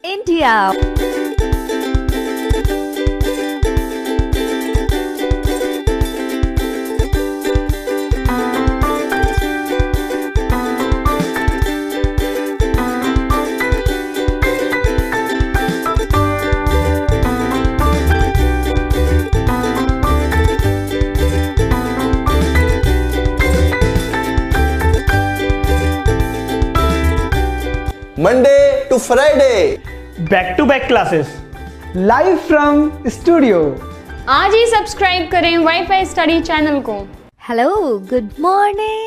India. Monday to Friday. Back to back classes live from studio. आज ही subscribe करें WiFi study channel को। Hello, good morning.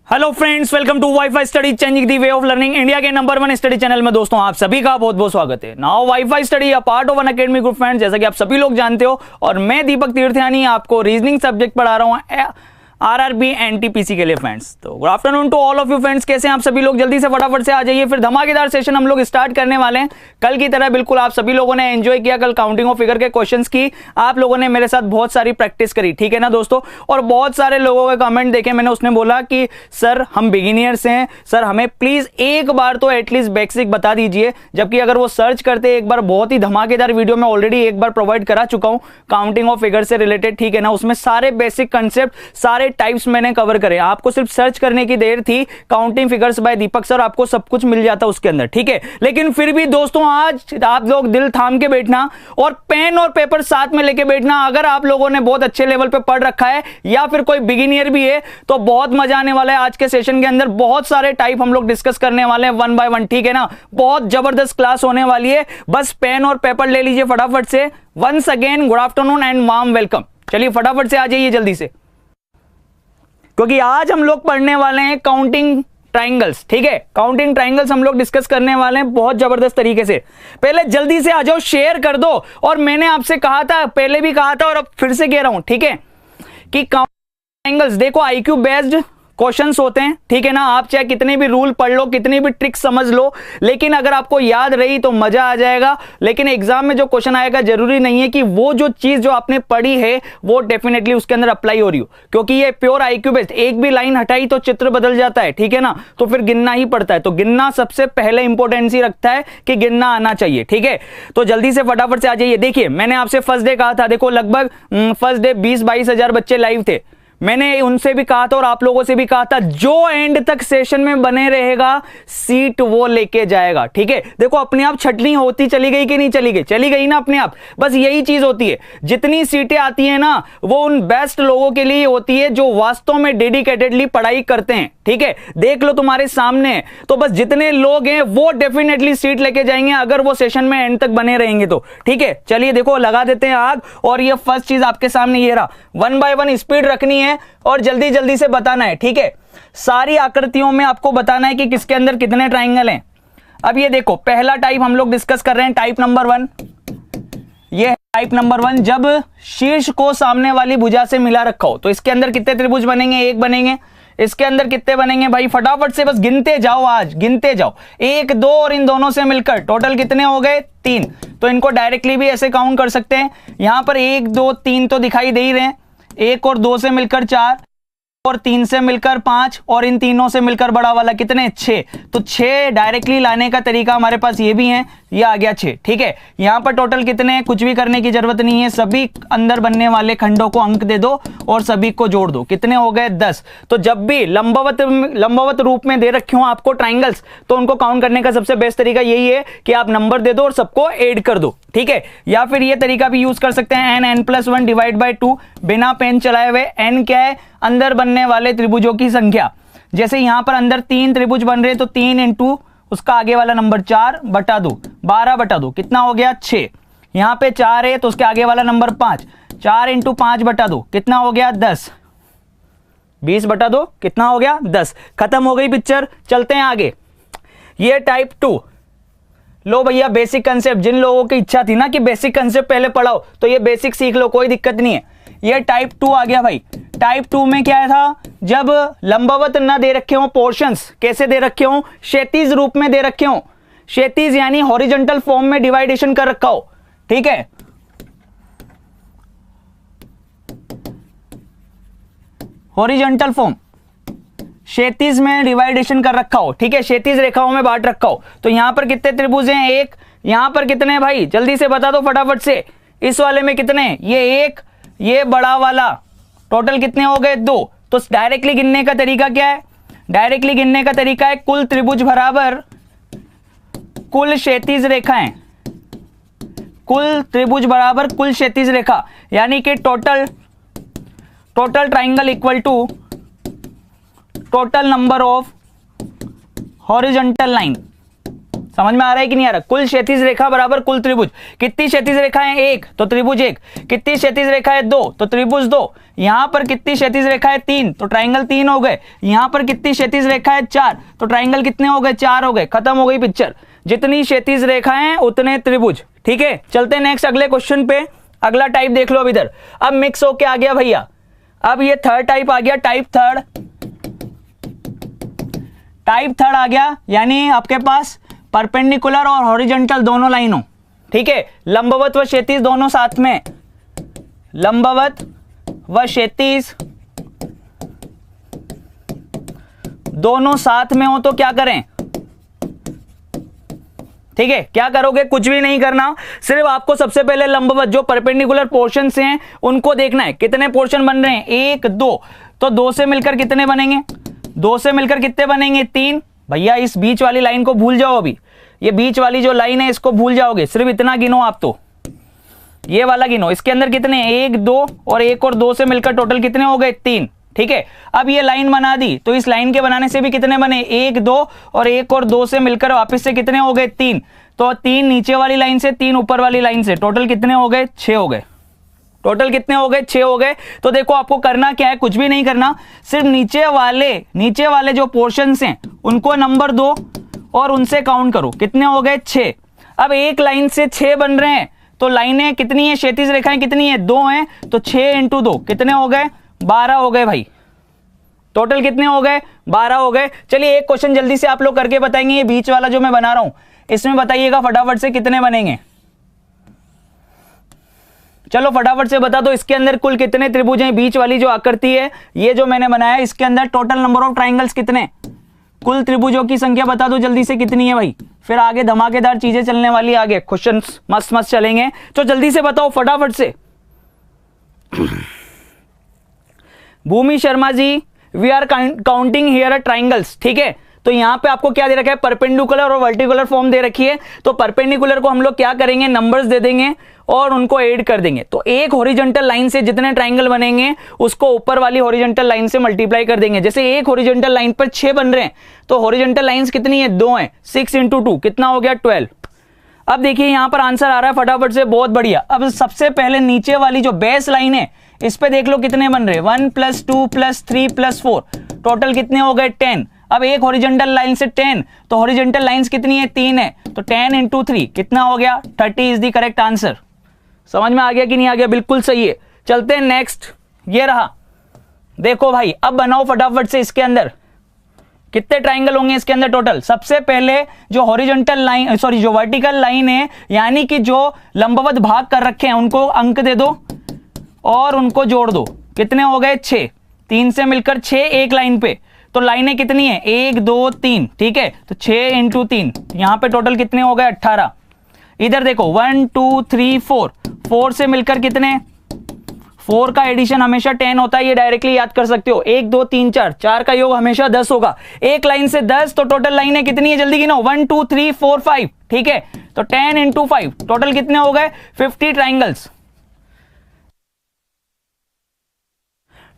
Hello friends, welcome to WiFi study changing the way of learning, India के number 1 study channel में दोस्तों आप सभी का बहुत बहुत स्वागत है। Now WiFi study a part of Unacademy group friends, जैसा कि आप सभी लोग जानते हो, और मैं दीपक तीर्थयानी आपको रीजनिंग सब्जेक्ट पढ़ा रहा हूँ आरआरबी एनटीपीसी के लिए फ्रेंड्स। तो good afternoon to all of you friends, कैसे हैं आप सभी लोग? जल्दी से फटाफट से आ जाइए, फिर धमाकेदार सेशन हम लोग स्टार्ट करने वाले हैं कल की तरह। बिल्कुल आप सभी लोगों ने एंजॉय किया कल काउंटिंग ऑफ फिगर के क्वेश्चंस की, आप लोगों ने मेरे साथ बहुत सारी प्रैक्टिस करी, ठीक है ना दोस्तों। और बहुत सारे लोगों के कमेंट देखे मैंने, उसने बोला कि सर हम बिगिनियर्स हैं, सर हमें प्लीज एक बार तो एटलीस्ट बेसिक बता दीजिए। जबकि अगर वो सर्च करते एक बार, बहुत ही धमाकेदार वीडियो में ऑलरेडी एक बार प्रोवाइड करा चुका हूं काउंटिंग ऑफ फिगर से रिलेटेड, ठीक है ना। उसमें सारे बेसिक कंसेप्ट, सारे टाइप्स मैंने कवर करें। आपको सिर्फ सर्च करने की देर थी, काउंटिंग फिगर्स बाय दीपक सर, आपको सब कुछ मिल जाता उसके अंदर, ठीक है। लेकिन फिर भी दोस्तों आज आप लोग दिल थाम के बैठना और पेन और पेपर साथ में लेके बैठना। अगर आप लोगों ने बहुत अच्छे लेवल पे पढ़ रखा है या फिर कोई बिगिनियर भी है तो बहुत मजा आने वाला है आज के सेशन के अंदर। बहुत सारे टाइप हम लोग डिस्कस करने वाले हैं वन बाय वन, ठीक है ना। बहुत जबरदस्त क्लास होने वाली है, बस पेन और पेपर ले लीजिए फटाफट से। Once again good afternoon and warm welcome. चलिए फटाफट से आ जाइए जल्दी से, क्योंकि आज हम लोग पढ़ने वाले हैं काउंटिंग ट्राइंगल्स, ठीक है। काउंटिंग ट्राइंगल्स हम लोग डिस्कस करने वाले हैं बहुत जबरदस्त तरीके से। पहले जल्दी से आ जाओ, शेयर कर दो। और मैंने आपसे कहा था, पहले भी कहा था और अब फिर से कह रहा हूं, ठीक है, कि काउंटिंग ट्राइंगल्स देखो आईक्यू बेस्ड क्वेश्चंस होते हैं, ठीक है ना। आप चाहे कितने भी रूल पढ़ लो, कितनी भी ट्रिक समझ लो, लेकिन अगर आपको याद रही तो मजा आ जाएगा। लेकिन एग्जाम में जो क्वेश्चन आएगा जरूरी नहीं है कि वो जो चीज जो आपने पढ़ी है वो डेफिनेटली उसके अंदर अप्लाई हो रही हो, क्योंकि ये प्योर आईक्यू बेस्ड। एक भी लाइन हटाई तो चित्र बदल जाता है, ठीक है ना। तो फिर गिनना ही पड़ता है, तो गिनना सबसे पहले इंपॉर्टेंसी रखता है कि गिनना आना चाहिए, ठीक है। तो जल्दी से फटाफट से आ जाइए। देखिए मैंने आपसे फर्स्ट डे कहा था, देखो लगभग फर्स्ट डे 20-22 हजार बच्चे लाइव थे। मैंने उनसे भी कहा था और आप लोगों से भी कहा था, जो एंड तक सेशन में बने रहेगा सीट वो लेके जाएगा, ठीक है। देखो अपने आप छटनी होती चली गई कि नहीं चली गई? चली गई ना अपने आप। बस यही चीज होती है, जितनी सीटें आती है ना वो उन बेस्ट लोगों के लिए होती है जो वास्तव में डेडिकेटेडली पढ़ाई करते हैं, ठीक है। देख लो तुम्हारे सामने है, तो बस जितने लोग हैं वो डेफिनेटली सीट लेके जाएंगे अगर वो सेशन में एंड तक बने रहेंगे तो, ठीक है। चलिए देखो लगा देते हैं आग। और ये फर्स्ट चीज आपके सामने ये रहा, वन बाय वन स्पीड रखनी है और जल्दी जल्दी से बताना है, ठीक है। सारी आकृतियों में आपको बताना है कि किसके अंदर कितने ट्राइंगल हैं। अब ये देखो पहला टाइप हम लोग डिस्कस कर रहे हैं, टाइप नंबर 1। ये टाइप नंबर 1, जब शीर्ष को सामने वाली भुजा से मिला रखा हो। तो इसके अंदर कितने त्रिभुज बनेंगे? एक बनेंगे। इसके अंदर कितने बनेंगे भाई? फटाफट से बस गिनते जाओ, आज गिनते जाओ। 1, 2 और इन दोनों से मिलकर टोटल कितने हो गए? 3। तो इनको डायरेक्टली भी ऐसे काउंट कर सकते हैं। यहां पर 1, 2, 3 तो दिखाई दे ही रहे हैं। 1 और 2 से मिलकर 4 और 3 से मिलकर 5 और इन तीनों से मिलकर बड़ा वाला कितने? 6। तो 6 डायरेक्टली लाने का तरीका हमारे पास ये भी है, ये आ गया 6, ठीक है। यहां पर टोटल कितने हैं? कुछ भी करने की जरूरत नहीं है, सभी अंदर बनने वाले खंडों को अंक दे दो और सभी को जोड़ दो। कितने हो गए? 10। तो जब भी लंबवत रूप में दे रखे हो आपको ट्राइंगल्स, तो उनको काउंट करने का सबसे बेस्ट तरीका यही है कि आप नंबर दे दो और सबको ऐड कर दो, ठीक है। या फिर ये तरीका भी यूज कर सकते हैं, n+1 डिवाइड बाय 2, बिना पेन चलाए हुए। n क्या है? अंदर बनने वाले त्रिभुजों की संख्या। जैसे यहां पर अंदर 3 त्रिभुज बन रहे, तो 3 इंटू उसका आगे वाला नंबर 4 बटा 2, 12 बटा 2 कितना हो गया? 6। यहां पे 4 है तो उसके आगे वाला नंबर 5, 4 इंटू 5 बटा 2 कितना हो गया? 10। 20 बटा 2 कितना हो गया? 10। खत्म हो गई पिक्चर। चलते हैं आगे। ये टाइप 2। लो भैया बेसिक कंसेप्ट, जिन लोगों की इच्छा थी ना कि बेसिक कंसेप्ट पहले पढ़ाओ, तो ये बेसिक सीख लो, कोई दिक्कत नहीं है। ये टाइप 2 आ गया भाई। टाइप 2 में क्या था, जब लंबवत ना दे रखे हो पोर्शंस, कैसे दे रखे हो, क्षैतिज रूप में दे रखे हो, क्षैतिज यानी हॉरिजॉन्टल फॉर्म में डिवाइडेशन कर रखा हो, ठीक है। हॉरिजॉन्टल फॉर्म, क्षैतिज में डिवाइडेशन कर रखा हो, ठीक है, क्षैतिज रेखाओं में बांट रखा हो। तो यहां पर कितने त्रिभुज हैं, एक। यहां पर कितने हैं भाई, जल्दी से बता दो फटाफट से। इस वाले में कितने, ये एक, ये बड़ा वाला, टोटल कितने हो गए, 2। तो डायरेक्टली गिनने का तरीका क्या है, डायरेक्टली गिनने का तरीका है कुल त्रिभुज बराबर कुल क्षैतिज रेखाएं, कुल त्रिभुज बराबर कुल क्षैतिज रेखा, यानी कि total triangle equal to total number of horizontal line. समझ में आ रहा है कि नहीं आ रहा? कुल क्षैतिज रेखा बराबर कुल त्रिभुज। कितनी क्षैतिज रेखाएं, एक, तो त्रिभुज एक। कितनी क्षैतिज रेखाएं, 2, तो त्रिभुज 2। यहां पर कितनी क्षैतिज रेखाएं, 3, तो ट्राइंगल 3 हो गए। यहां पर कितनी क्षैतिज रेखाएं, 4, तो ट्राइंगल कितने हो गए, 4 हो गए। खत्म हो गई पिक्चर। जितनी क्षैतिज रेखाएं उतने त्रिभुज, ठीक है। चलते नेक्स्ट अगले क्वेश्चन पे। अगला टाइप देख लो अब इधर। अब मिक्स होके आ गया भैया, अब ये थर्ड टाइप आ गया, टाइप थर्ड आ गया, यानी आपके पास परपेंडिकुलर और हॉरिजॉन्टल दोनों लाइन हो, ठीक है। लंबवत व क्षैतिज दोनों साथ में, लंबवत व क्षैतिज दोनों साथ में हो तो क्या करें, ठीक है। क्या करोगे, कुछ भी नहीं करना, सिर्फ आपको सबसे पहले लंबवत जो परपेंडिकुलर पोर्शन हैं उनको देखना है। कितने पोर्शन बन रहे हैं, 1, 2, तो 2 से मिलकर कितने बनेंगे, 2 से मिलकर कितने बनेंगे, 3। भैया इस बीच वाली लाइन को भूल जाओ, अभी ये बीच वाली जो लाइन है इसको भूल जाओगे, सिर्फ इतना गिनो आप, तो ये वाला गिनो। इसके अंदर कितने, 1, 2 और 1 और 2 से मिलकर टोटल कितने हो गए, 3, ठीक है। अब ये लाइन बना दी, तो इस लाइन के बनाने से भी कितने बने, 1, 2 और 1 और 2 से मिलकर वापस से कितने हो गए, 3। तो 3 नीचे वाली लाइन से, 3 ऊपर वाली लाइन से, टोटल कितने हो गए, 6 हो गए। टोटल कितने हो गए, 6 हो गए। तो देखो आपको करना क्या है, कुछ भी नहीं करना, सिर्फ नीचे वाले जो पोर्शंस हैं उनको नंबर दो और उनसे काउंट करो, कितने हो गए, 6। अब एक लाइन से 6 बन रहे हैं, तो लाइनें कितनी है, क्षैतिज रेखाएं कितनी है, 2 हैं, तो 6 × 2 कितने हो गए, 12 हो गए भाई। टोटल कितने हो गए, 12 हो गए। चलिए एक क्वेश्चन जल्दी से आप लोग करके बताएंगे, ये बीच वाला जो मैं बना रहा हूं इसमें बताइएगा फटाफट से कितने बनेंगे। चलो फटाफट से बता दो, इसके अंदर कुल कितने त्रिभुज हैं, बीच वाली जो आकृति है ये जो मैंने बनाया इसके अंदर टोटल नंबर ऑफ ट्राइंगल्स कितने, कुल त्रिभुजों की संख्या बता दो जल्दी से कितनी है भाई। फिर आगे धमाकेदार चीजें चलने वाली, आगे क्वेश्चंस मस्त मस्त चलेंगे, तो जल्दी से बताओ फटाफट से। Bhumi Sharma ji, we are counting here triangles, ठीक है। तो यहां पे आपको क्या दे रखा है, परपेंडिकुलर और वर्टिकुलर फॉर्म दे रखी है। तो परपेंडिकुलर को हम लोग क्या करेंगे, नंबर्स दे देंगे और उनको ऐड कर देंगे। तो एक हॉरिजॉन्टल लाइन से जितने ट्राइंगल बनेंगे उसको ऊपर वाली हॉरिजॉन्टल लाइन से मल्टीप्लाई कर देंगे। जैसे एक हॉरिजॉन्टल लाइन पर 6 बन रहे हैं, तो हॉरिजॉन्टल लाइंस कितनी है, 2 है, 6 × 2 कितना हो गया, 12। अब देखिए यहां पर आंसर आ रहा है फटाफट से, बहुत बढ़िया। अब सबसे पहले नीचे वाली जो बेस लाइन है इस पे देख लो कितने बन रहे हैं, 1 + 2 + 3 + 4, टोटल कितने हो गए, 10। अब एक हॉरिजॉन्टल लाइन से 10, तो हॉरिजॉन्टल लाइंस कितनी है, 3 है, तो 10 × 3 कितना हो गया, 30 इज द करेक्ट आंसर। समझ में आ गया कि नहीं आ गया, बिल्कुल सही है। चलते हैं नेक्स्ट, ये रहा, देखो भाई अब बनाओ फटाफट से। इसके अंदर कितने ट्राइंगल होंगे इसके अंदर टोटल। सबसे पहले जो हॉरिजॉन्टल लाइन, सॉरी जो वर्टिकल लाइन है, यानी कि जो लंबवत भाग कर रखे हैं उनको अंक दे दो और उनको जोड़ दो। कितने हो गए, 6, 3 से मिलकर 6 एक लाइन पे। तो लाइनें कितनी है, 1, 2, 3, ठीक है। तो 6 × 3 यहां पे टोटल कितने हो गए, 18। इधर देखो 1, 2, 3, 4, 4 से मिलकर कितने, 4 का एडिशन हमेशा 10 होता है, ये डायरेक्टली याद कर सकते हो। 1, 2, 3, 4, 4 का योग हमेशा 10 होगा। एक लाइन से 10, तो टोटल लाइनें कितनी है, जल्दी गिनो, 1, 2, 3, 4, 5, ठीक है। तो 10 × 5 टोटल कितने हो गए, 50 ट्राइंगल्स।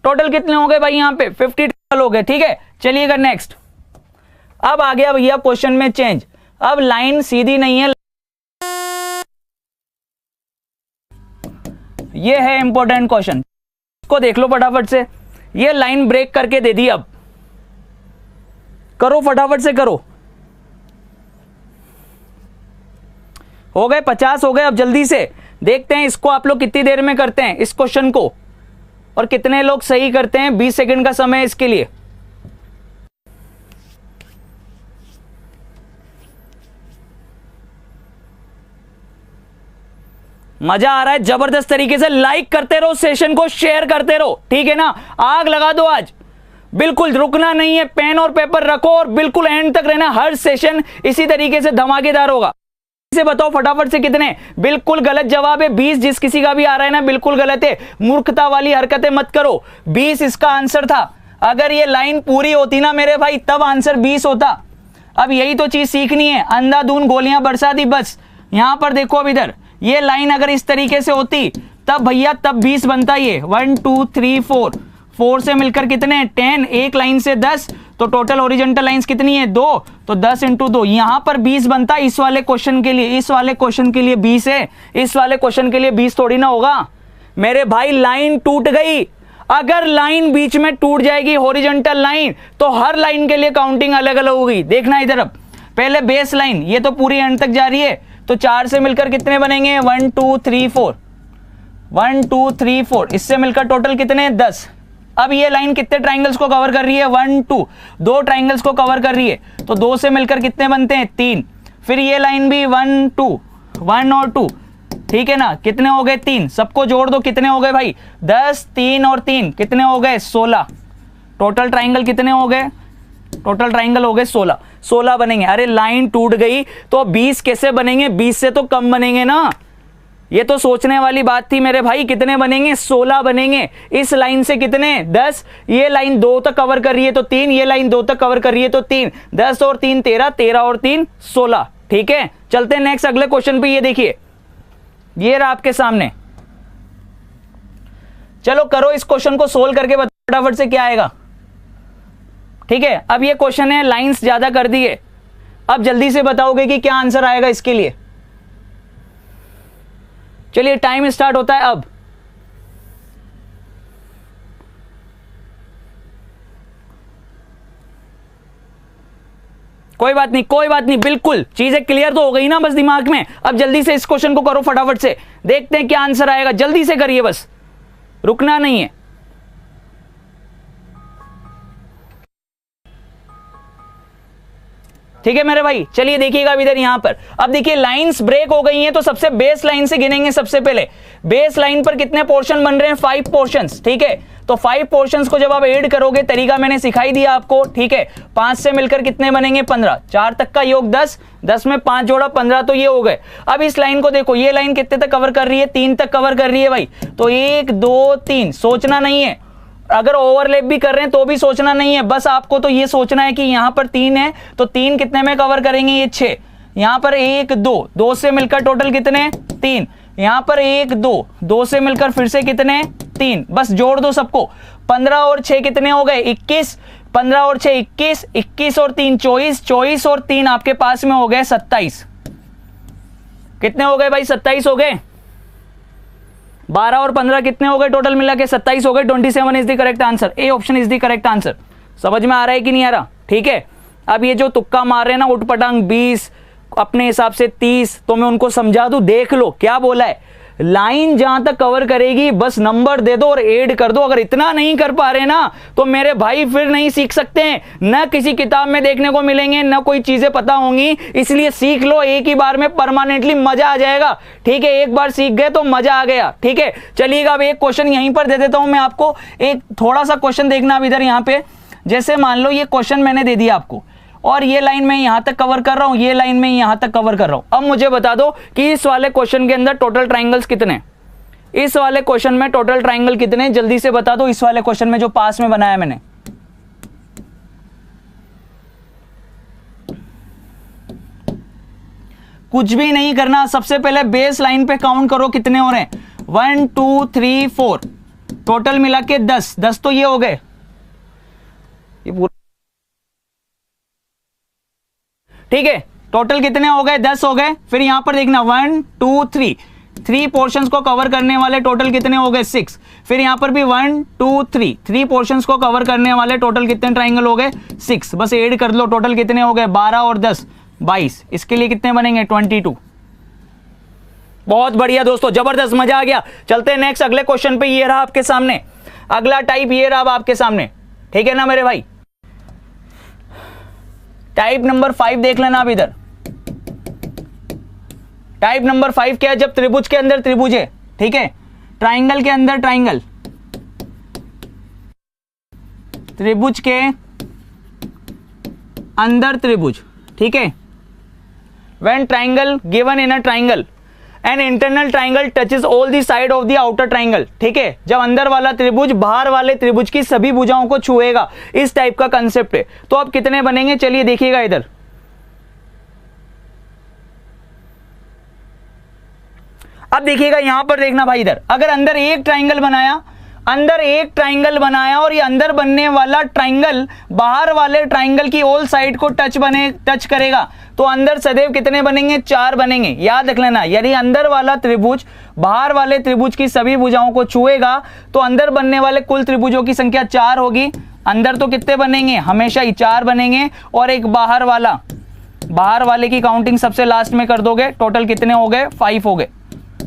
टोटल कितने हो गए भाई, यहां पे 50 ट्राइंगल हो गए, ठीक है। चलिएगा नेक्स्ट। अब आ गया भैया क्वेश्चन में चेंज। अब लाइन सीधी नहीं है, ये है इंपॉर्टेंट क्वेश्चन, इसको देख लो फटाफट से। ये लाइन ब्रेक करके दे दी, अब करो फटाफट से करो। हो गए 50 हो गए। अब जल्दी से देखते हैं इसको आप लोग कितनी देर में करते हैं इस क्वेश्चन को। और कितने लोग सही करते हैं? 20 सेकंड का समय है इसके लिए। मजा आ रहा है जबरदस्त तरीके से। लाइक करते रहो, सेशन को शेयर करते रहो, ठीक है ना? आग लगा दो आज, बिल्कुल रुकना नहीं है। पेन और पेपर रखो और बिल्कुल एंड तक रहना। हर सेशन इसी तरीके से धमाकेदार होगा। इसे बताओ फटाफट से कितने? बिल्कुल गलत जवाब है 20। जिस किसी का भी आ रहा है ना बिल्कुल गलत है। मूर्खता वाली हरकतें मत करो। 20 इसका आंसर था। अगर ये लाइन पूरी होती ना मेरे भाई तब आंसर 20 होता। अब यही तो चीज सीखनी है। अंधाधुन गोलियां बरसा दी बस। यहां पर देखो, अब इधर ये लाइन अगर इस तरीके से होती तब भैया तब 20 बनता। ये 1 2 3 4, 4 से मिलकर कितने? 10। एक लाइन से 10, तो टोटल ओरिजेंटल लाइंस कितनी है? 2, तो 10 × 2 यहां पर 20 बनता। इस वाले क्वेश्चन के लिए, इस वाले क्वेश्चन के लिए 20 है, इस वाले क्वेश्चन के लिए 20 थोड़ी ना होगा मेरे भाई। लाइन टूट गई। अगर लाइन बीच में टूट जाएगी हॉरिजॉन्टल लाइन, तो हर लाइन के लिए काउंटिंग अलग अलग होगी। देखना इधर, अब पहले बेस लाइन, ये तो पूरी एंड तक जा रही है, तो 4 से मिलकर कितने बनेंगे? 1 2 3 4, 1 2 3 4, इससे मिलकर टोटल कितने? 10। अब ये लाइन कितने ट्राइंगल्स को कवर कर रही है? 1 2, 2 ट्राइंगल्स को कवर कर रही है, तो 2 से मिलकर कितने बनते हैं? 3। फिर ये लाइन भी 1 2, 1 और 2, ठीक है ना? कितने हो गए? 3। सबको जोड़ दो, कितने हो गए भाई? 10, 3 और 3 कितने हो गए? 16। टोटल ट्राइंगल कितने हो गए? टोटल ट्राइंगल हो गए 16। 16 बनेंगे। अरे लाइन टूट गई तो 20 कैसे बनेंगे? 20 से तो कम बनेंगे ना। ये तो सोचने वाली बात थी मेरे भाई। कितने बनेंगे? 16 बनेंगे। इस लाइन से कितने? 10। ये लाइन 2 तक कवर कर रही है तो 3, ये लाइन 2 तक कवर कर रही है तो 3, 10 और 3 13, 13 और 3 16। ठीक है, चलते हैं नेक्स्ट अगले क्वेश्चन पे। ये देखिए, ये रहा आपके सामने। चलो करो इस क्वेश्चन को सोल्व करके बताओ फटाफट से क्या आएगा। ठीक है, अब ये क्वेश्चन है, लाइंस ज्यादा कर दी है। अब जल्दी से बताओगे कि क्या आंसर आएगा इसके लिए। चलिए टाइम स्टार्ट होता है अब। कोई बात नहीं, कोई बात नहीं, बिल्कुल चीजें क्लियर तो हो गई ना बस दिमाग में। अब जल्दी से इस क्वेश्चन को करो फटाफट से, देखते हैं क्या आंसर आएगा। जल्दी से करिए, बस रुकना नहीं है। ठीक है मेरे भाई, चलिए देखिएगा अब इधर यहां पर। अब देखिए लाइंस ब्रेक हो गई हैं, तो सबसे बेस लाइन से गिनेंगे। सबसे पहले बेस लाइन पर कितने पोर्शन बन रहे हैं? 5 पोर्शंस। ठीक है, तो 5 पोर्शंस को जब आप ऐड करोगे, तरीका मैंने सिखाई दिया आपको। ठीक है, 5 से मिलकर कितने बनेंगे? 15। 4 तक का योग 10, 10 में 5 जोड़ा 15, तो ये हो गए। अब इस लाइन को देखो, ये लाइन कितने तक कवर कर रही है? 3 तक कवर कर रही है भाई। तो 1 2 3, सोचना नहीं है। अगर ओवरलैप भी कर रहे हैं तो भी सोचना नहीं है, बस आपको तो ये सोचना है कि यहां पर 3 है, तो 3 कितने में कवर करेंगे? ये 6। यहां पर 1 2, 2 से मिलकर टोटल कितने? 3। यहां पर 1 2, 2 से मिलकर फिर से कितने? 3। बस जोड़ दो सबको। 15 और 6 कितने हो गए? 21। 15 और 6 21, 21 और 3 24, 24 और 3 आपके पास में हो गए 27। कितने हो गए भाई? 27 हो गए। 12 और 15 कितने हो गए? टोटल मिला के 27 हो गए। 27 is the correct answer. A option is the correct answer. समझ में आ रहा है कि नहीं आ रहा? ठीक है, अब ये जो तुक्का मार रहे हैं ना उठपटांग 20, अपने हिसाब से 30, तो मैं उनको समझा दूं। देख लो क्या बोला है। लाइन जहां तक कवर करेगी बस नंबर दे दो और ऐड कर दो। अगर इतना नहीं कर पा रहे ना तो मेरे भाई फिर नहीं सीख सकते हैं। न किसी किताब में देखने को मिलेंगे, न कोई चीजें पता होंगी। इसलिए सीख लो एक ही बार में, परमानेंटली मजा आ जाएगा। ठीक है, एक बार सीख गए तो मजा आ गया। ठीक है, चलिएगा अब एक क्वेश्चन यहीं पर दे देता हूं मैं आपको। एक थोड़ा सा क्वेश्चन देखना अब इधर यहां पे। जैसे मान लो ये क्वेश्चन मैंने दे दिया आपको, और ये लाइन में यहां तक कवर कर रहा हूं, ये लाइन में यहां तक कवर कर रहा हूं। अब मुझे बता दो कि इस वाले क्वेश्चन के अंदर टोटल ट्राइंगल्स कितने? इस वाले क्वेश्चन में टोटल ट्राइंगल कितने? जल्दी से बता दो। इस वाले क्वेश्चन में जो पास में बनाया मैंने, कुछ भी नहीं करना। सबसे पहले बेस लाइन पे काउंट करो कितने हो रहे हैं। 1 2 3 4, टोटल मिला के 10। 10 तो ये हो गए। ये पूरा ठीक है, टोटल कितने हो गए? 10 हो गए। फिर यहां पर देखना 1 2 3, 3 पोर्शंस को कवर करने वाले टोटल कितने हो गए? 6। फिर यहां पर भी 1 2 3, 3 पोर्शंस को कवर करने वाले टोटल कितने ट्राइंगल हो गए? 6। बस ऐड कर लो, टोटल कितने हो गए? 12 और 10 22। इसके लिए कितने बनेंगे? 22। बहुत बढ़िया दोस्तों, जबरदस्त, मजा आ गया। चलते हैं नेक्स्ट अगले क्वेश्चन पे। ये रहा आपके सामने। अगला टाइप ये रहा अब आपके सामने, ठीक है ना मेरे भाई। टाइप नंबर 5 देख लेना आप इधर। टाइप नंबर 5 क्या है? जब त्रिभुज के अंदर त्रिभुज है, ठीक है, ट्राइंगल के अंदर ट्राइंगल, त्रिभुज के अंदर त्रिभुज, ठीक है। When triangle given in a triangle an internal triangle touches all the side of the outer triangle, ठीक है। जब अंदर वाला त्रिभुज बाहर वाले त्रिभुज की सभी भुजाओं को छुएगा, इस टाइप का कंसेप्ट है। तो अब कितने बनेंगे, चलिए देखिएगा इधर। अब देखिएगा यहां पर, देखना भाई इधर, अगर अंदर एक ट्राइंगल बनाया, अंदर एक ट्राइंगल बनाया और ये अंदर बनने वाला ट्राइंगल बाहर वाले ट्राइंगल की ऑल साइड को टच करेगा, तो अंदर सदैव कितने बनेंगे? 4 बनेंगे। याद रख लेना, यदि अंदर वाला त्रिभुज बाहर वाले त्रिभुज की सभी भुजाओं को छुएगा तो अंदर बनने वाले कुल त्रिभुजों की संख्या 4 होगी। अंदर तो कितने बनेंगे? हमेशा ही 4 बनेंगे। और एक बाहर वाले की काउंटिंग सबसे लास्ट में कर दोगे। टोटल कितने हो गए? 5 हो गए।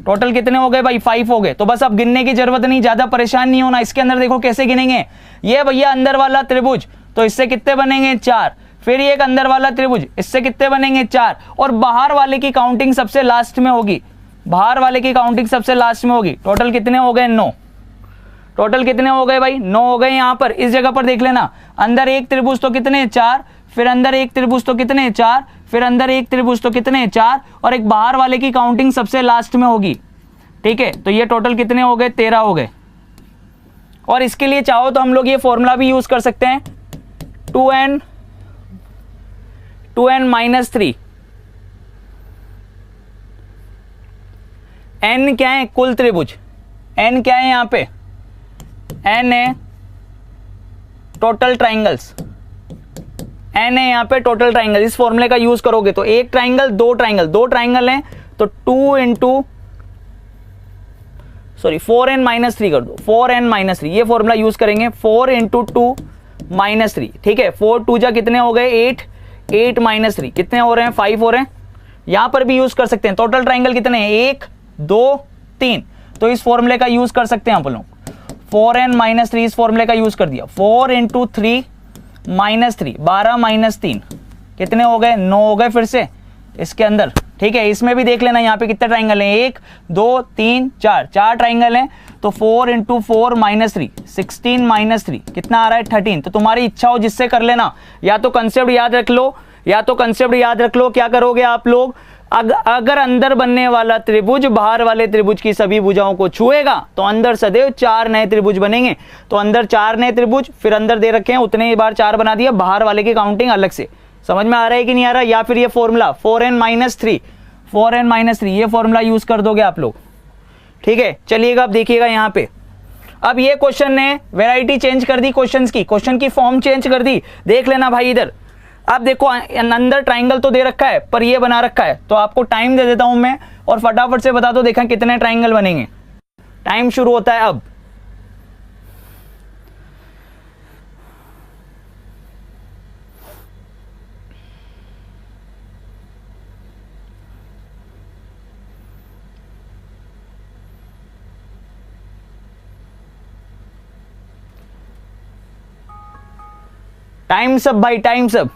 टोटल कितने हो गए भाई? 5 हो गए। तो बस अब गिनने की जरूरत नहीं, ज्यादा परेशान नहीं होना। इसके अंदर देखो कैसे गिनेंगे। ये भैया अंदर वाला त्रिभुज, तो इससे कितने बनेंगे? 4। फिर ये एक अंदर वाला त्रिभुज, इससे कितने बनेंगे? 4। और बाहर वाले की काउंटिंग सबसे लास्ट में होगी। बाहर वाले की काउंटिंग सबसे लास्ट में होगी। टोटल कितने हो गए? 9। टोटल कितने हो गए भाई? 9 हो गए। यहां पर इस जगह पर देख लेना, अंदर एक त्रिभुज तो कितने? 4। फिर अंदर एक त्रिभुज तो कितने? 4। फिर अंदर एक त्रिभुज तो कितने? 4। और एक बाहर वाले की काउंटिंग सबसे लास्ट में होगी, ठीक है। तो ये टोटल कितने हो गए? 13 हो गए। और इसके लिए चाहो तो हम लोग ये फॉर्मूला भी यूज कर सकते हैं, 2n - 3। n क्या है? कुल त्रिभुज। n क्या है यहां पे? n है टोटल ट्राइंगल्स। n है यहां पे टोटल ट्राइंगल। इस फॉर्मूले का यूज करोगे तो एक ट्राइंगल, दो ट्राइंगल हैं, तो 4n - 3 कर दो। 4n - 3 ये फॉर्मूला यूज करेंगे। 4 × 2 - 3, ठीक है। 4 2 जा कितने हो गए? 8। 8 - 3 कितने हो रहे हैं? 5 हो रहे हैं। यहां पर भी यूज कर सकते हैं। टोटल ट्राइंगल कितने हैं? 1 2 3। तो इस फॉर्मूले का यूज कर सकते हैं आप लोग। 4n - 3 इस फॉर्मूले का यूज कर दिया। 4 × 3 - 3 12 - 3 कितने हो गए? 9 हो गए। फिर से इसके अंदर, ठीक है। इसमें भी देख लेना यहाँ पे कितने ट्राइंगल हैं? 1 2 3 4 ट्राइंगल हैं। तो 4 × 4 - 3 16 - 3 कितना आ रहा है? 13। तो तुम्हारी इच्छा हो जिससे कर लेना, या तो कंसेप्ट याद रख लो, क्या करोगे आप लोग? अगर अंदर बनने वाला त्रिभुज बाहर वाले त्रिभुज की सभी भुजाओं को छुएगा तो अंदर सदैव 4 नए त्रिभुज बनेंगे। तो अंदर 4 नए त्रिभुज, फिर अंदर दे रखे हैं उतने ही बार 4 बना दिया, बाहर वाले की काउंटिंग अलग से। समझ में आ रहा है कि नहीं आ रहा? या फिर ये फॉर्मूला 4n - 3 ये फॉर्मूला यूज कर दोगे आप लोग, ठीक है। चलिएगा अब देखिएगा यहां पे। अब ये क्वेश्चन ने वैरायटी चेंज कर दी, क्वेश्चन की फॉर्म चेंज कर दी। देख लेना भाई इधर। अब देखो अंदर ट्राइंगल तो दे रखा है पर ये बना रखा है, तो आपको टाइम दे देता हूं मैं और फटाफट से बता दो देखा कितने ट्राइंगल बनेंगे। टाइम शुरू होता है अब। टाइम्स अप भाई, टाइम्स अप।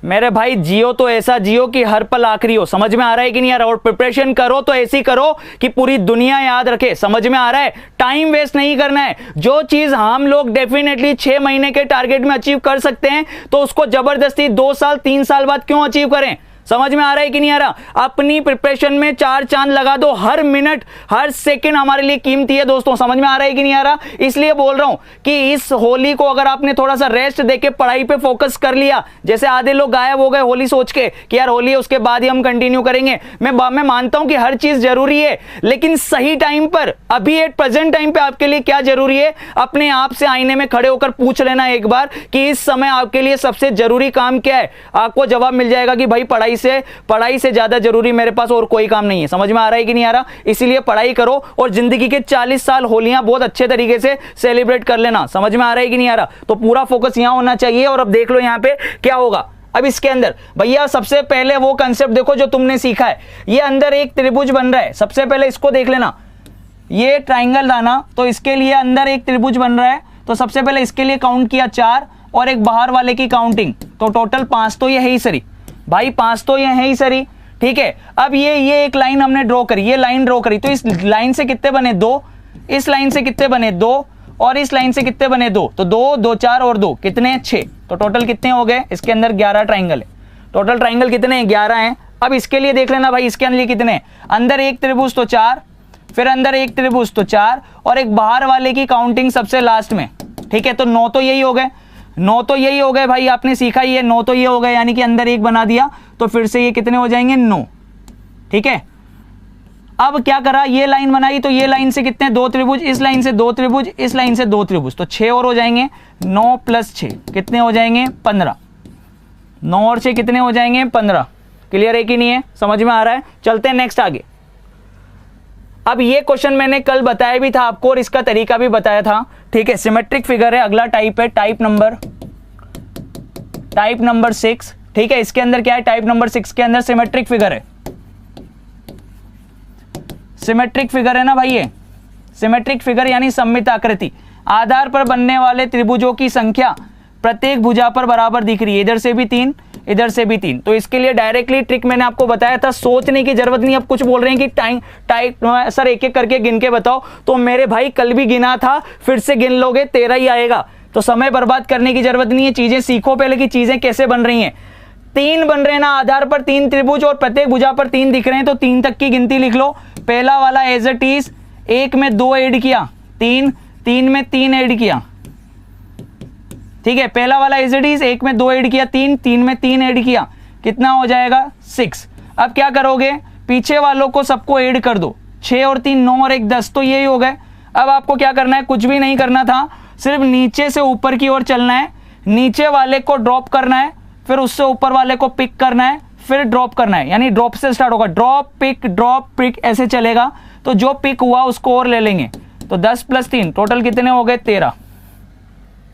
मेरे भाई जियो तो ऐसा जियो कि हर पल आखिरी हो। समझ में आ रहा है कि नहीं आ रहा? और प्रिपरेशन करो तो ऐसी करो कि पूरी दुनिया याद रखे। समझ में आ रहा है? टाइम वेस्ट नहीं करना है। जो चीज हम लोग डेफिनेटली 6 महीने के टारगेट में अचीव कर सकते हैं तो उसको जबरदस्ती 2 साल 3 साल बाद क्यों अचीव करें? समझ में आ रहा है कि नहीं आ रहा? अपनी प्रिपरेशन में 4 चांद लगा दो। हर मिनट हर सेकंड हमारे लिए कीमती है दोस्तों। समझ में आ रहा है कि नहीं आ रहा? इसलिए बोल रहा हूं कि इस होली को अगर आपने थोड़ा सा रेस्ट देके पढ़ाई पे फोकस कर लिया, जैसे आधे लोग गायब हो गए होली सोच के कि यार होली है उसके बाद ही हम कंटिन्यू करेंगे। मैं मानता हूं कि हर चीज जरूरी है, लेकिन सही टाइम पर, अभी एट प्रेजेंट टाइम पे आपके लिए क्या जरूरी है? अपने आप से आईने में खड़े होकर पूछ लेना एक बार कि इस समय आपके लिए सबसे जरूरी काम क्या है। आपको जवाब मिल जाएगा कि भाई पढ़ाई से ज्यादा जरूरी मेरे पास और कोई काम नहीं है। समझ में आ रहा है कि नहीं आ रहा? इसीलिए पढ़ाई करो और जिंदगी के 40 साल होलियां बहुत अच्छे तरीके से सेलिब्रेट कर लेना। समझ में आ रहा है कि नहीं आ रहा? तो पूरा फोकस यहां होना चाहिए। और अब देख लो यहां पे क्या होगा। अब इसके अंदर भैया सबसे पहले वो कंसेप्ट देखो जो तुमने सीखा है। ये अंदर एक त्रिभुज बन रहा है, सबसे पहले इसको देख लेना। ये ट्राइंगल था ना, तो इसके लिए अंदर एक त्रिभुज बन रहा है, तो सबसे पहले इसके लिए काउंट किया 4 और एक बाहर वाले की काउंटिंग, तो टोटल 5 तो ये है ही सरी भाई, 5 तो ये है ही सरी। ठीक है, अब ये एक लाइन हमने ड्रॉ करी, ये लाइन ड्रॉ करी, तो इस लाइन से कितने बने 2, इस लाइन से कितने बने 2 और इस लाइन से कितने बने 2, तो 2 2 4 और 2 कितने 6, तो टोटल कितने हो गए, इसके अंदर 11 ट्राइंगल है। टोटल ट्राइंगल कितने हैं 11 हैं। अब इसके लिए देख लेना भाई, इसके अंदर कितने, अंदर एक त्रिभुज तो 4, फिर अंदर एक त्रिभुज तो 4 और एक बाहर वाले की काउंटिंग सबसे लास्ट में। ठीक है, तो 9 तो यही हो गए, 9 तो यही हो गए भाई, आपने सीखा ही है, 9 तो ये हो गए, यानी कि अंदर एक बना दिया, तो फिर से ये कितने हो जाएंगे 9। ठीक है, अब क्या करा, ये लाइन बनाई, तो ये लाइन से कितने 2 त्रिभुज, इस लाइन से 2 त्रिभुज, इस लाइन से 2 त्रिभुज, तो 6 और हो जाएंगे, 9 + 6 कितने हो जाएंगे 15, 9 और 6 कितने हो जाएंगे 15। क्लियर है कि नहीं है, समझ में आ रहा है। चलते हैं नेक्स्ट आगे। अब ये क्वेश्चन मैंने कल बताया भी था आपको और इसका तरीका भी बताया था। ठीक है, सिमेट्रिक फिगर है, अगला टाइप है टाइप नंबर 6। ठीक है, इसके अंदर क्या है, टाइप नंबर 6 के अंदर सिमेट्रिक फिगर है, सिमेट्रिक फिगर है ना भाई, ये सिमेट्रिक फिगर यानी सममित आकृति, आधार पर बनने वाले त्रिभुजों की संख्या प्रत्येक भुजा पर बराबर दिख रही है, इधर से भी 3 इधर से भी 3। तो इसके लिए डायरेक्टली ट्रिक मैंने आपको बताया था, सोचने की जरूरत नहीं। अब कुछ बोल रहे हैं कि टाइप सर एक एक करके गिन के बताओ, तो मेरे भाई कल भी गिना था, फिर से गिन लोगे 13 ही आएगा, तो समय बर्बाद करने की जरूरत नहीं है, चीजें सीखो पहले कि चीजें कैसे बन रही हैं। 3 बन रहे हैं ना, आधार पर 3 त्रिभुज और प्रत्येक भुजा पर 3 दिख रहे हैं, तो 3 तक की गिनती लिख लो। पहला वाला एज इट इज, 1 में 2 ऐड किया 3, 3 में 3 ऐड किया। ठीक है, पहला वाला एज इट इज, 1 में 2 ऐड किया 3, 3 में 3 ऐड किया, कितना हो जाएगा 6। अब क्या करोगे, पीछे वालों को सबको ऐड कर दो, 6 और 3 9 और 1 10, तो यही हो गए। अब आपको क्या करना है, कुछ भी नहीं करना था, सिर्फ नीचे से ऊपर की ओर चलना है, नीचे वाले को ड्रॉप करना है, फिर उससे ऊपर वाले को पिक करना है, फिर ड्रॉप करना है, यानी ड्रॉप से स्टार्ट होगा, ड्रॉप पिक ऐसे चलेगा। तो जो पिक हुआ उसको और ले लेंगे, तो 10 + 3 टोटल कितने हो गए 13।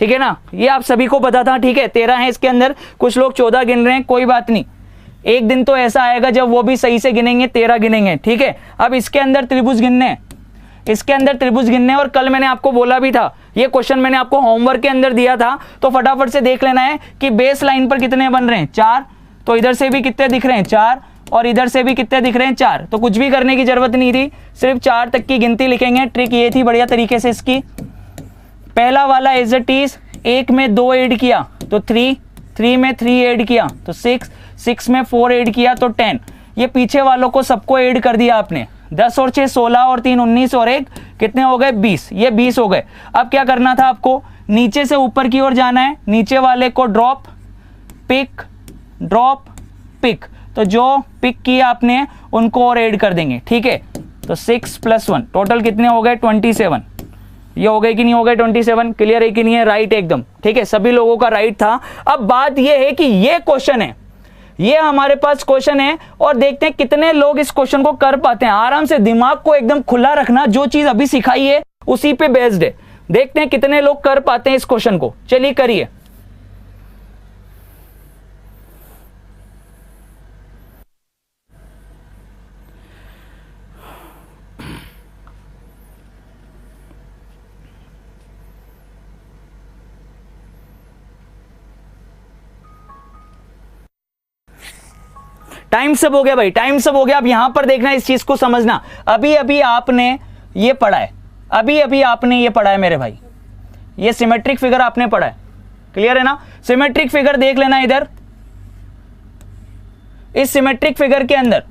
ठीक है ना, ये आप सभी को पता था। ठीक है, 13 है इसके अंदर, कुछ लोग 14 गिन रहे हैं, कोई बात नहीं, एक दिन तो ऐसा आएगा जब वो भी सही से गिनेंगे, 13 गिनेंगे। ठीक है, अब इसके अंदर त्रिभुज गिनने, इसके अंदर त्रिभुज गिनने, और कल मैंने आपको बोला भी था, ये क्वेश्चन मैंने आपको होमवर्क के अंदर दिया था, तो फटाफट से देख लेना है कि बेस लाइन पर कितने बन रहे हैं 4, तो इधर से भी कितने दिख रहे हैं 4 और इधर से भी कितने दिख रहे हैं 4। तो कुछ भी करने की जरूरत नहीं थी, सिर्फ 4 तक की गिनती लिखेंगे। ट्रिक ये थी बढ़िया तरीके से इसकी। पहला वाला एज इट इज, 1 में 2 ऐड किया तो 3, 3 में 3 ऐड किया तो 6, 6 में 4 ऐड किया तो 10। ये पीछे वालों को सबको ऐड कर दिया आपने, 10 और 6 16 और 3 19 और 1 कितने हो गए 20, ये 20 हो गए। अब क्या करना था आपको, नीचे से ऊपर की ओर जाना है, नीचे वाले को ड्रॉप पिक, तो जो पिक किया आपने उनको और ऐड कर देंगे। ठीक है, तो 6 + 1 टोटल कितने हो गए 27। ये हो गए कि नहीं हो गए 27, क्लियर है कि नहीं है, राइट एकदम। ठीक है, सभी लोगों का राइट था। अब बात ये है कि ये क्वेश्चन है, ये हमारे पास क्वेश्चन है और देखते हैं कितने लोग इस क्वेश्चन को कर पाते हैं। आराम से दिमाग को एकदम खुला रखना, जो चीज अभी सिखाई है उसी पे बेस्ड है। देखते हैं कितने लोग कर पाते हैं इस क्वेश्चन को, चलिए करिए। टाइम सब हो गया भाई, टाइम सब हो गया। अब यहां पर देखना, इस चीज को समझना। अभी अभी आपने ये पढ़ा है, अभी अभी आपने ये पढ़ा है मेरे भाई, ये सिमेट्रिक फिगर आपने पढ़ा है, क्लियर है ना। सिमेट्रिक फिगर देख लेना इधर, इस सिमेट्रिक फिगर के अंदर,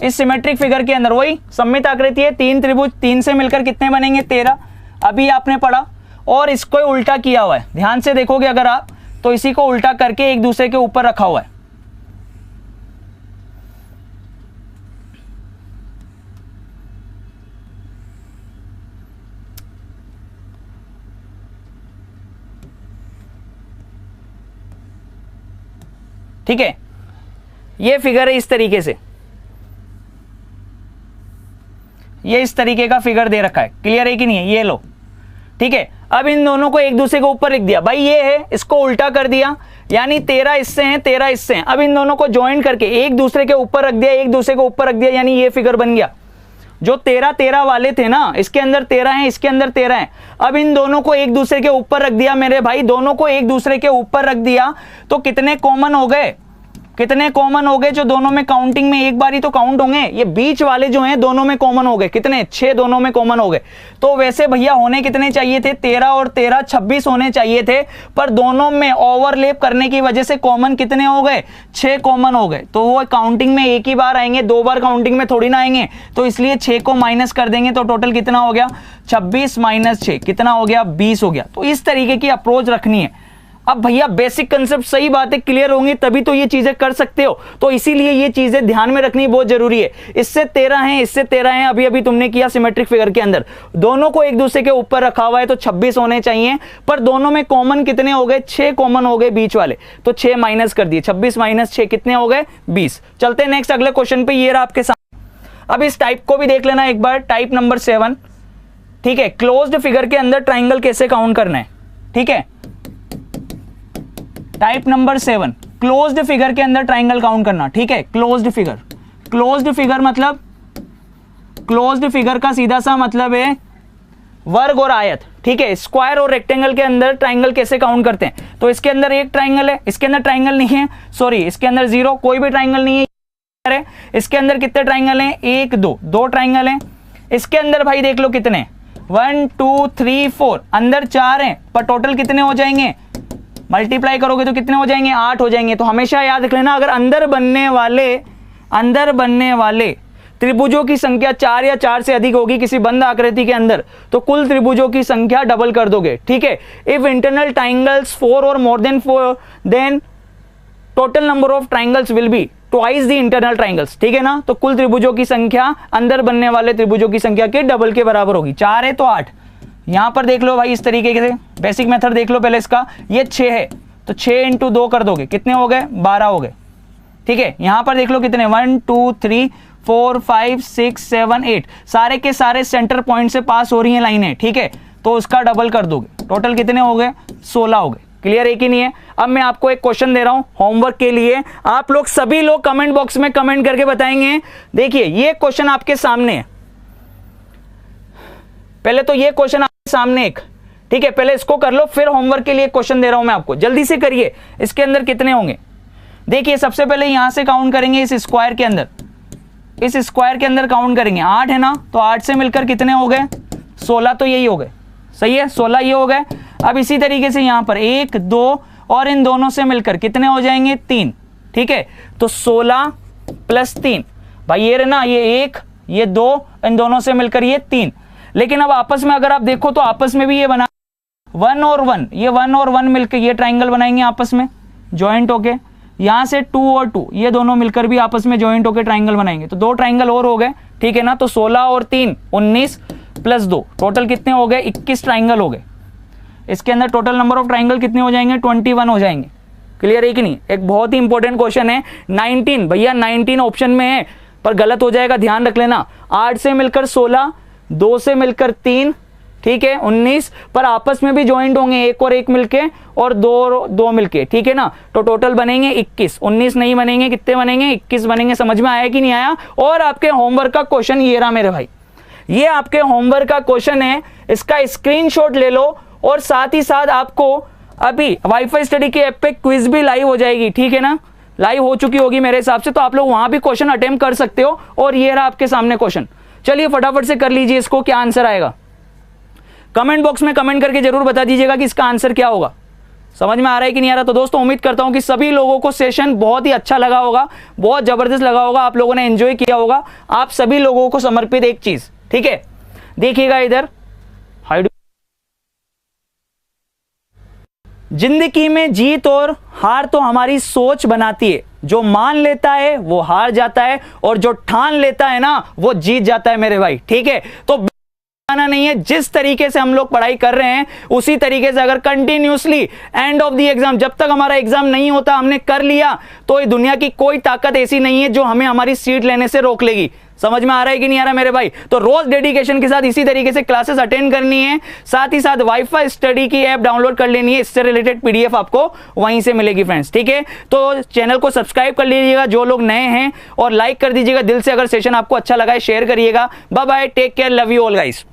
इस सिमेट्रिक फिगर के अंदर वही सममित आकृति है, 3 त्रिभुज, 3 से मिलकर कितने बनेंगे 13, अभी आपने पढ़ा। और इसको उल्टा किया हुआ है, ध्यान से देखोगे अगर आप तो इसी को उल्टा करके एक दूसरे के ऊपर रखा हुआ है। ठीक है, ये फिगर है इस तरीके से, ये इस तरीके का फिगर दे रखा है, क्लियर है कि नहीं है, ये लो। ठीक है, अब इन दोनों को एक दूसरे के ऊपर लिख दिया भाई, ये है, इसको उल्टा कर दिया, यानी 13 इससे हैं 13 इससे हैं। अब इन दोनों को ज्वाइन करके एक दूसरे के ऊपर रख दिया, एक दूसरे के ऊपर रख दिया, यानी ये फिगर बन गया। जो 13 वाले थे ना, इसके अंदर 13 है, इसके अंदर 13 है। अब इन दोनों को एक दूसरे के ऊपर रख दिया मेरे भाई, दोनों को एक दूसरे के ऊपर रख दिया तो कितने कॉमन हो गए, कितने कॉमन हो गए जो दोनों में काउंटिंग में एक बार ही तो काउंट होंगे। ये बीच वाले जो हैं दोनों में कॉमन हो गए, कितने 6 दोनों में कॉमन हो गए। तो वैसे भैया होने कितने चाहिए थे, 13 और 13 26 होने चाहिए थे, पर दोनों में ओवरलैप करने की वजह से कॉमन कितने हो गए, 6 कॉमन हो गए। तो वो काउंटिंग में एक ही बार आएंगे, 2 बार काउंटिंग में थोड़ी ना आएंगे, तो इसलिए 6 को माइनस कर देंगे तो टोटल कितना हो गया, 26 माइनस 6 कितना हो गया, 20 हो गया। तो इस तरीके की अप्रोच रखनी है। अब भैया बेसिक कंसेप्ट सही बातें क्लियर होंगी तभी तो ये चीजें कर सकते हो, तो इसीलिए ये चीजें ध्यान में रखनी बहुत जरूरी है। इससे 13 है, इससे 13 है, अभी अभी तुमने किया सिमेट्रिक फिगर के अंदर, दोनों को एक दूसरे के ऊपर रखा हुआ है तो 26 होने चाहिए, पर दोनों में कॉमन कितने हो गए, 6 कॉमन हो गए बीच वाले, तो 6 माइनस कर दिए, 26 माइनस 6 कितने हो गए, 20। चलते हैं नेक्स्ट अगले क्वेश्चन पे, ये रहा आपके सामने। अब इस टाइप को भी देख लेना एक बार, टाइप नंबर 7, ठीक है। क्लोज्ड फिगर के अंदर ट्राइंगल कैसे काउंट करना है, ठीक है। टाइप नंबर 7, क्लोज्ड फिगर के अंदर ट्राइंगल काउंट करना, ठीक है। क्लोज्ड फिगर, क्लोज्ड फिगर मतलब, क्लोज्ड फिगर का सीधा सा मतलब है वर्ग और आयत, ठीक है। स्क्वायर और रेक्टेंगल के अंदर ट्राइंगल कैसे काउंट करते हैं, तो इसके अंदर एक ट्राइंगल है, इसके अंदर ट्राइंगल नहीं है, सॉरी इसके अंदर 0, कोई भी ट्राइंगल नहीं है। इसके अंदर कितने ट्राइंगल हैं, 1 2 ट्राइंगल हैं। इसके अंदर भाई देख लो कितने, 1 2 3 4, अंदर 4 हैं, पर टोटल कितने हो जाएंगे, मल्टीप्लाई करोगे तो कितने हो जाएंगे, 8 हो जाएंगे। तो हमेशा याद रख लेना, अगर अंदर बनने वाले त्रिभुजों की संख्या 4 या 4 से अधिक होगी किसी बंद आकृति के अंदर, तो कुल त्रिभुजों की संख्या डबल कर दोगे, ठीक है। इफ इंटरनल ट्राइंगल्स 4 और more than 4, then total number of triangles will be twice the internal triangles, ठीक है ना। तो कुल त्रिभुजों की संख्या अंदर बनने वाले त्रिभुजों की संख्या के डबल के बराबर होगी। 4 है तो 8, यहां पर देख लो भाई इस तरीके से, बेसिक मेथड देख लो पहले इसका। ये 6 है तो 6 इंटू 2 कर दोगे, कितने हो गए, 12 हो गए, ठीक है। यहां पर देख लो कितने, 1 2 3 4 5 6 7 8, सारे के सारे सेंटर पॉइंट से पास हो रही हैं लाइनें, ठीक है। तो उसका डबल कर दोगे, टोटल कितने हो गए, 16 हो गए। क्लियर है कि नहीं है। अब मैं आपको एक क्वेश्चन दे रहा हूं होमवर्क के लिए, आप लोग सभी लोग कमेंट बॉक्स में कमेंट करके बताएंगे। देखिए ये क्वेश्चन आपके सामने है, पहले तो ये क्वेश्चन आपके सामने एक, ठीक है, पहले इसको कर लो, फिर होमवर्क के लिए क्वेश्चन दे रहा हूं मैं आपको, जल्दी से करिए। इसके अंदर कितने होंगे, देखिए सबसे पहले यहां से काउंट करेंगे, इस स्क्वायर के अंदर, इस स्क्वायर के अंदर काउंट करेंगे, 8 है ना, तो 8 से मिलकर कितने हो गए, 16, तो यही हो गए, सही है, 16 ये हो गए। अब इसी तरीके से यहां पर 1 2 और इन दोनों से मिलकर कितने हो जाएंगे, 3, ठीक है। तो 16 प्लस 3, भाई ये ना, ये 1 ये 2, इन दोनों से मिलकर ये 3। लेकिन अब आपस में अगर आप देखो तो आपस में भी ये बना 1 और 1, ये 1 और 1 मिलकर ये ट्राइंगल बनाएंगे आपस में ज्वाइंट होके। यहां से 2 और 2 ये दोनों मिलकर भी आपस में ज्वाइंट होकर ट्राइंगल बनाएंगे, तो 2 ट्राइंगल और हो गए, ठीक है ना। तो 16 और 3 19 प्लस 2 टोटल कितने हो गए, 21 ट्राइंगल हो गए। इसके अंदर टोटल नंबर ऑफ ट्राइंगल कितने हो जाएंगे, 21 हो जाएंगे। क्लियर है कि नहीं। एक बहुत ही इंपॉर्टेंट क्वेश्चन है, 19 भैया 19 ऑप्शन में है पर गलत हो जाएगा, ध्यान रख लेना। 8 से मिलकर 16, 2 से मिलकर 3, ठीक है 19, पर आपस में भी ज्वाइंट होंगे, 1 और 1 मिलके और 2 और 2 मिलके, ठीक है ना। तो टोटल बनेंगे 21, 19 नहीं बनेंगे, कितने बनेंगे, 21 बनेंगे। समझ में आया कि नहीं आया। और आपके होमवर्क का क्वेश्चन ये रहा मेरे भाई, ये आपके होमवर्क का क्वेश्चन है, इसका स्क्रीनशॉट ले लो। और साथ ही साथ आपको अभी वाईफाई स्टडी के ऐप पे क्विज भी लाइव हो जाएगी, ठीक है ना, लाइव हो चुकी होगी मेरे हिसाब से, तो आप लोग वहां भी क्वेश्चन अटेम्प्ट कर सकते हो। और ये रहा आपके सामने क्वेश्चन, चलिए फटाफट से कर लीजिए इसको, क्या आंसर आएगा कमेंट बॉक्स में कमेंट करके जरूर बता दीजिएगा कि इसका आंसर क्या होगा। समझ में आ रहा है कि नहीं आ रहा। तो दोस्तों उम्मीद करता हूं कि सभी लोगों को सेशन बहुत ही अच्छा लगा होगा, बहुत जबरदस्त लगा होगा, आप लोगों ने एंजॉय किया होगा। आप सभी लोगों को समर्पित एक चीज, ठीक है, देखिएगा इधर, जिंदगी में जीत और हार तो हमारी सोच बनाती है, जो मान लेता है वो हार जाता है और जो ठान लेता है ना वो जीत जाता है मेरे भाई, ठीक है। तो आना नहीं है, जिस तरीके से हम लोग पढ़ाई कर रहे हैं उसी तरीके से अगर continuously end of the exam, जब तक हमारा एग्जाम नहीं होता हमने कर लिया, तो ये दुनिया की कोई ताकत ऐसी नहीं है जो हमें हमारी सीट लेने से रोक लेगी। समझ में आ रहा है कि नहीं आ रहा मेरे भाई? तो रोज डेडिकेशन के साथ इसी तरीके से क्लासेस अटेंड करनी है, साथ ही साथ वाईफाई स्टडी की ऐप डाउनलोड कर लेनी है, इससे रिलेटेड पीडीएफ आपको वहीं से मिलेगी फ्रेंड्स, ठीक है? तो चैनल को सब्सक्राइब कर लीजिएगा जो लोग नए हैं, और लाइक कर दीजिएगा दिल से अगर सेशन आपको अच्छा लगा है, शेयर करिएगा। Bye bye, take care, love you all guys.